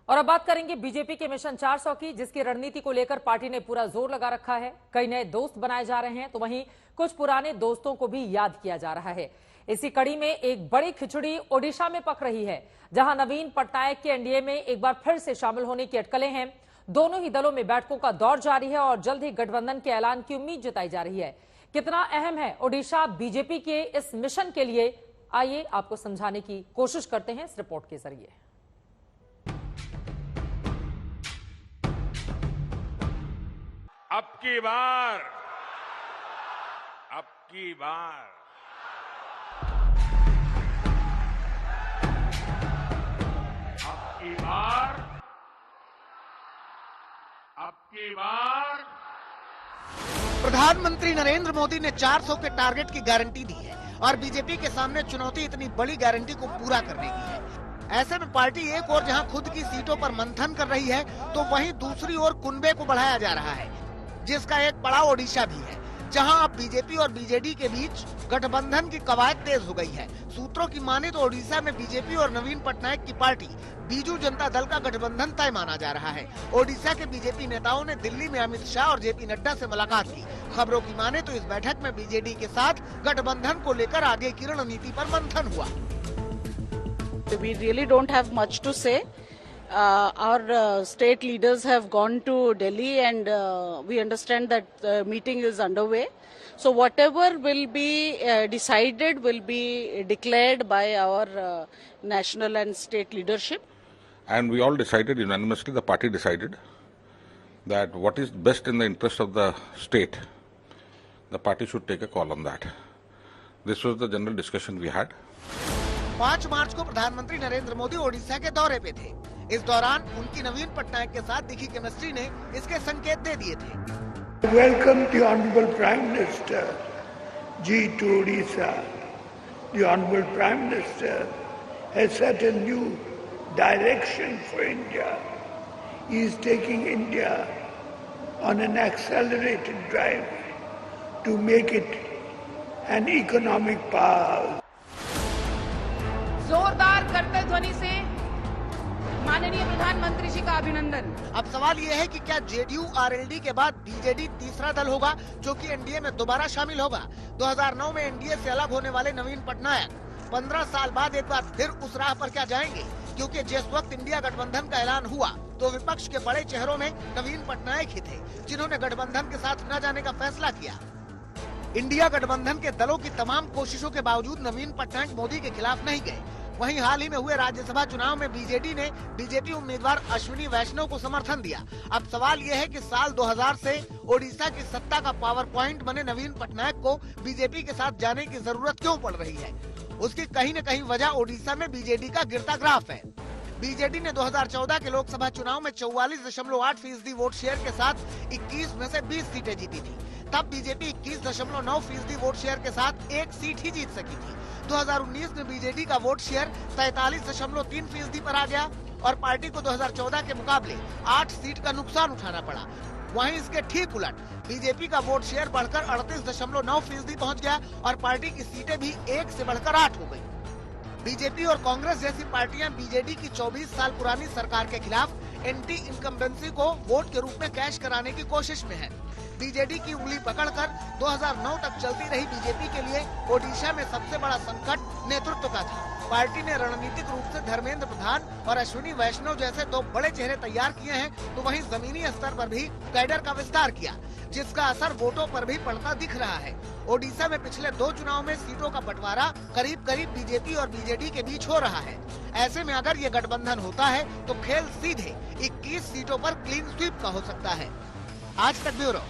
और अब बात करेंगे बीजेपी के मिशन 400 की, जिसकी रणनीति को लेकर पार्टी ने पूरा जोर लगा रखा है। कई नए दोस्त बनाए जा रहे हैं तो वहीं कुछ पुराने दोस्तों को भी याद किया जा रहा है। इसी कड़ी में एक बड़ी खिचड़ी ओडिशा में पक रही है, जहां नवीन पटनायक के एनडीए में एक बार फिर से शामिल होने की अटकलें हैं। दोनों ही दलों में बैठकों का दौर जारी है और जल्द ही गठबंधन के ऐलान की उम्मीद जताई जा रही है। कितना अहम है ओडिशा बीजेपी के इस मिशन के लिए, आइए आपको समझाने की कोशिश करते हैं इस रिपोर्ट के जरिए। अब की बार प्रधानमंत्री नरेंद्र मोदी ने 400 के टारगेट की गारंटी दी है और बीजेपी के सामने चुनौती इतनी बड़ी गारंटी को पूरा करने की है। ऐसे में पार्टी एक और जहां खुद की सीटों पर मंथन कर रही है, तो वहीं दूसरी ओर कुनबे को बढ़ाया जा रहा है, जिसका एक बड़ा ओडिशा भी है, जहां अब बीजेपी और बीजेडी के बीच गठबंधन की कवायद तेज हो गई है। सूत्रों की माने तो ओडिशा में बीजेपी और नवीन पटनायक की पार्टी बीजू जनता दल का गठबंधन तय माना जा रहा है। ओडिशा के बीजेपी नेताओं ने दिल्ली में अमित शाह और जेपी नड्डा से मुलाकात की। खबरों की माने तो इस बैठक में बीजेडी के साथ गठबंधन को लेकर आगे की रणनीति पर मंथन हुआ। We really don't have much to say. Our state leaders have gone to Delhi and we understand that the meeting is underway. So whatever will be decided will be declared by our national and state leadership. And we all decided unanimously, the party decided that what is best in the interest of the state, the party should take a call on that. This was the general discussion we had. 5 मार्च को प्रधानमंत्री नरेंद्र मोदी ओडिशा के दौरे पे थे। इस दौरान उनकी नवीन पटनायक के साथ दिखी केमिस्ट्री ने इसके संकेत दे दिए थे। Welcome the Honorable Prime Minister Ji to Odisha. The Honorable Prime Minister has set a new direction for India. He is taking India on an accelerated drive to make it an economic power. जोरदार करतल ध्वनि से माननीय प्रधानमंत्री जी का अभिनंदन। अब सवाल ये है कि क्या जेडीयू आरएलडी के बाद बीजेडी तीसरा दल होगा जो कि एनडीए में दोबारा शामिल होगा। 2009 में एनडीए से अलग होने वाले नवीन पटनायक 15 साल बाद एक बार फिर उस राह पर क्या जाएंगे, क्योंकि जिस वक्त इंडिया गठबंधन का ऐलान हुआ तो विपक्ष के बड़े चेहरों में नवीन पटनायक ही थे, जिन्होंने गठबंधन के साथ न जाने का फैसला किया। इंडिया गठबंधन के दलों की तमाम कोशिशों के बावजूद नवीन पटनायक मोदी के खिलाफ नहीं गए। वहीं हाल ही में हुए राज्यसभा चुनाव में बीजेडी ने बीजेपी उम्मीदवार अश्विनी वैष्णव को समर्थन दिया। अब सवाल यह है कि साल 2000 से ओडिशा की सत्ता का पावर पॉइंट बने नवीन पटनायक को बीजेपी के साथ जाने की जरूरत क्यों पड़ रही है। उसकी कहीं न कहीं वजह ओडिशा में बीजेडी का गिरता ग्राफ है। बीजेडी ने 2014 के लोकसभा चुनाव में 44.8% वोट शेयर के साथ 21 में से 20 सीटें जीती थी। तब बीजेपी 21.9% वोट शेयर के साथ 1 सीट ही जीत सकी थी। 2019 में बीजेडी का वोट शेयर 43.3% पर आ गया और पार्टी को 2014 के मुकाबले 8 सीट का नुकसान उठाना पड़ा। वहीं इसके ठीक उलट बीजेपी का वोट शेयर बढ़कर 38.9% पहुंच गया और पार्टी की सीटें भी 1 से बढ़कर 8 हो गयी। बीजेपी और कांग्रेस जैसी पार्टियां बीजेडी की 24 साल पुरानी सरकार के खिलाफ एंटी इनकम्बेंसी को वोट के रूप में कैश कराने की कोशिश में है। बीजेडी की उंगली पकड़कर 2009 तक चलती रही बीजेपी के लिए ओडिशा में सबसे बड़ा संकट नेतृत्व का था। पार्टी ने रणनीतिक रूप से धर्मेंद्र प्रधान और अश्विनी वैष्णव जैसे 2 बड़े चेहरे तैयार किए हैं, तो वहीं जमीनी स्तर पर भी कैडर का विस्तार किया, जिसका असर वोटों पर भी पड़ता दिख रहा है। ओडिशा में पिछले 2 चुनाव में सीटों का बंटवारा करीब करीब बीजेपी और बीजेडी के बीच हो रहा है। ऐसे में अगर ये गठबंधन होता है तो खेल सीधे 21 सीटों पर क्लीन स्वीप का हो सकता है। आज तक ब्यूरो।